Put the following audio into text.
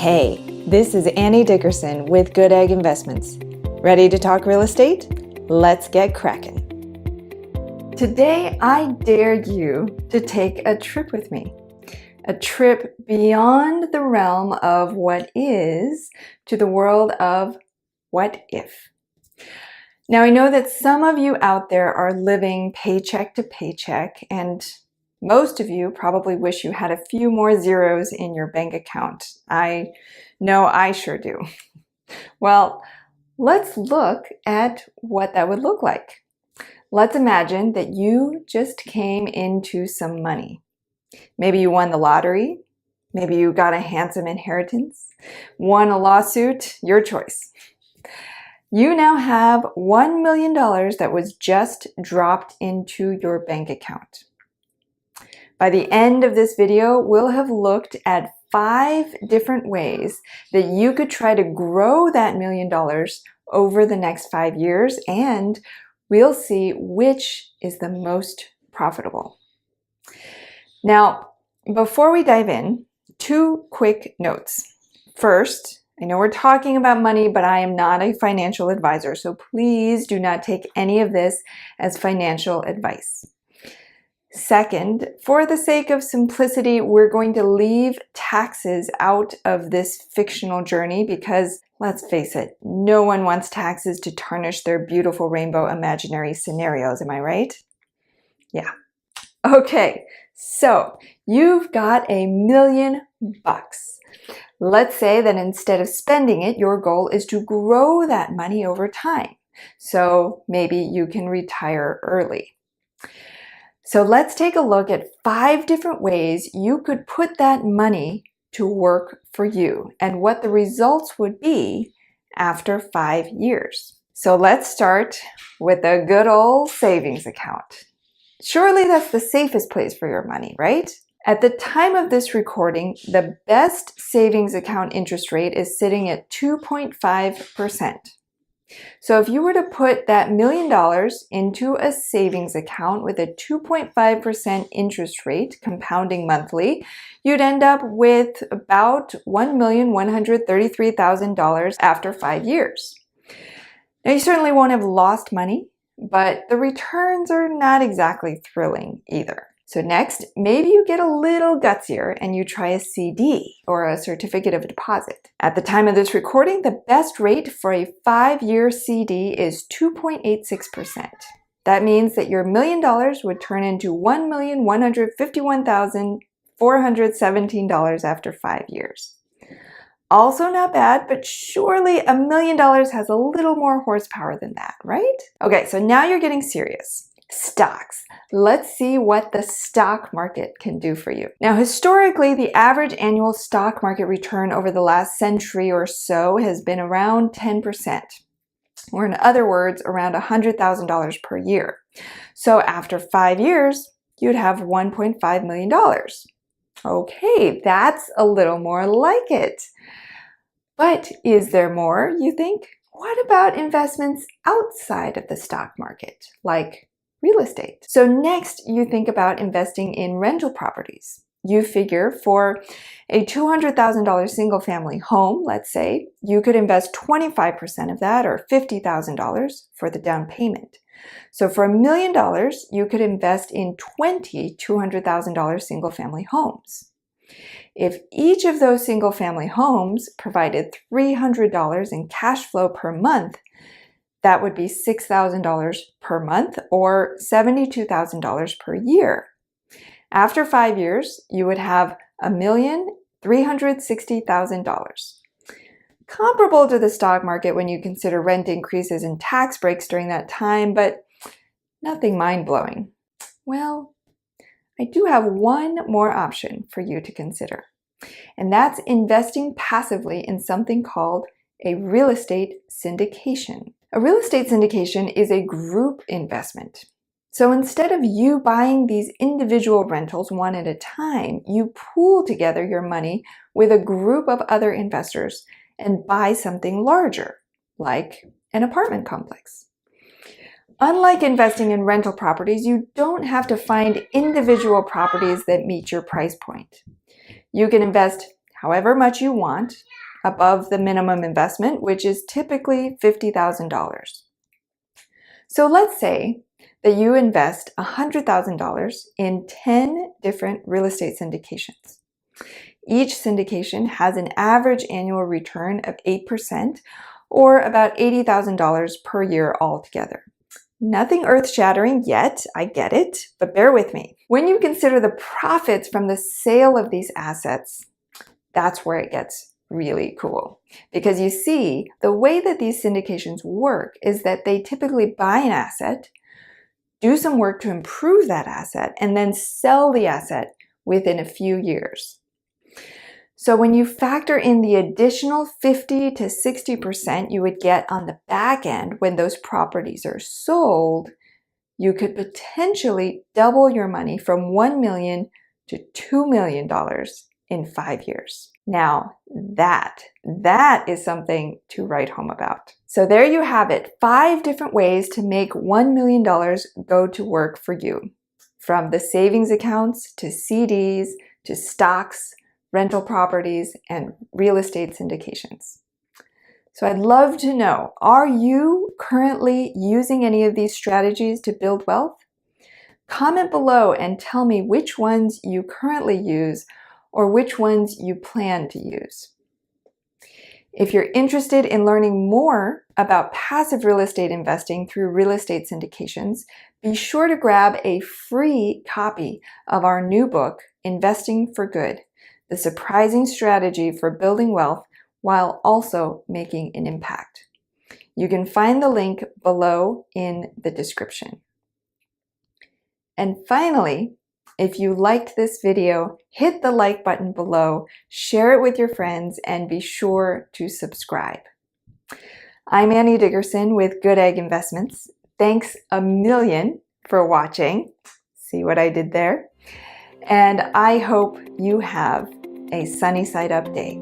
Hey, this is Annie Dickerson with Goodegg Investments. Ready to talk real estate? Let's get cracking. Today, I dare you to take a trip with me. A trip beyond the realm of what is to the world of what if. Now, I know that some of you out there are living paycheck to paycheck, and most of you probably wish you had a few more zeros in your bank account. I know I sure do. Well, let's look at what that would look like. Let's imagine that you just came into some money. Maybe you won the lottery. Maybe you got a handsome inheritance, won a lawsuit, your choice. You now have $1 million that was just dropped into your bank account. By the end of this video, we'll have looked at 5 different ways that you could try to grow that $1 million over the next 5 years, and we'll see which is the most profitable. Now, before we dive in, 2 quick notes. First, I know we're talking about money, but I am not a financial advisor, so please do not take any of this as financial advice. Second, for the sake of simplicity, we're going to leave taxes out of this fictional journey because, let's face it, no one wants taxes to tarnish their beautiful rainbow imaginary scenarios, am I right? Yeah. Okay, so you've got $1 million. Let's say that instead of spending it, your goal is to grow that money over time. So maybe you can retire early. So let's take a look at 5 different ways you could put that money to work for you and what the results would be after 5 years. So let's start with a good old savings account. Surely that's the safest place for your money, right? At the time of this recording, the best savings account interest rate is sitting at 2.5%. So if you were to put that $1 million into a savings account with a 2.5% interest rate compounding monthly, you'd end up with about $1,133,000 after 5 years. Now, you certainly won't have lost money, but the returns are not exactly thrilling either. So next, maybe you get a little gutsier and you try a CD or a certificate of deposit. At the time of this recording, the best rate for a 5-year CD is 2.86%. That means that your $1 million would turn into $1,151,417 after 5 years. Also not bad, but surely $1 million has a little more horsepower than that, right? Okay, so now you're getting serious. Stocks. Let's see what the stock market can do for you. Now, historically, the average annual stock market return over the last century or so has been around 10%, or in other words, around $100,000 per year. So after 5 years, you'd have $1.5 million. Okay, that's a little more like it. But is there more, you think? What about investments outside of the stock market, like real estate? So next, you think about investing in rental properties. You figure for a $200,000 single-family home, let's say, you could invest 25% of that, or $50,000 for the down payment. So for $1 million, you could invest in 20 $200,000 single-family homes. If each of those single-family homes provided $300 in cash flow per month, that would be $6,000 per month or $72,000 per year. After 5 years, you would have $1,360,000. Comparable to the stock market when you consider rent increases and tax breaks during that time, but nothing mind-blowing. Well, I do have one more option for you to consider, and that's investing passively in something called a real estate syndication. A real estate syndication is a group investment. So instead of you buying these individual rentals one at a time, you pool together your money with a group of other investors and buy something larger, like an apartment complex. Unlike investing in rental properties, you don't have to find individual properties that meet your price point. You can invest however much you want, above the minimum investment, which is typically $50,000. So let's say that you invest $100,000 in 10 different real estate syndications. Each syndication has an average annual return of 8%, or about $80,000 per year altogether. Nothing earth-shattering yet, I get it, but bear with me. When you consider the profits from the sale of these assets, that's where it gets really cool. Because you see, the way that these syndications work is that they typically buy an asset, do some work to improve that asset, and then sell the asset within a few years. So when you factor in the additional 50 to 60% you would get on the back end when those properties are sold, you could potentially double your money from $1 million to $2 million in 5 years. Now, that is something to write home about. So there you have it, 5 different ways to make $1 million go to work for you. From the savings accounts to CDs to stocks, rental properties, and real estate syndications. So I'd love to know, are you currently using any of these strategies to build wealth? Comment below and tell me which ones you currently use or which ones you plan to use. If you're interested in learning more about passive real estate investing through real estate syndications, be sure to grab a free copy of our new book, Investing for Good: The Surprising Strategy for Building Wealth while also making an impact. You can find the link below in the description. And finally, if you liked this video, hit the like button below, share it with your friends, and be sure to subscribe. I'm Annie Dickerson with Goodegg Investments. Thanks a million for watching. See what I did there? And I hope you have a sunny side up day.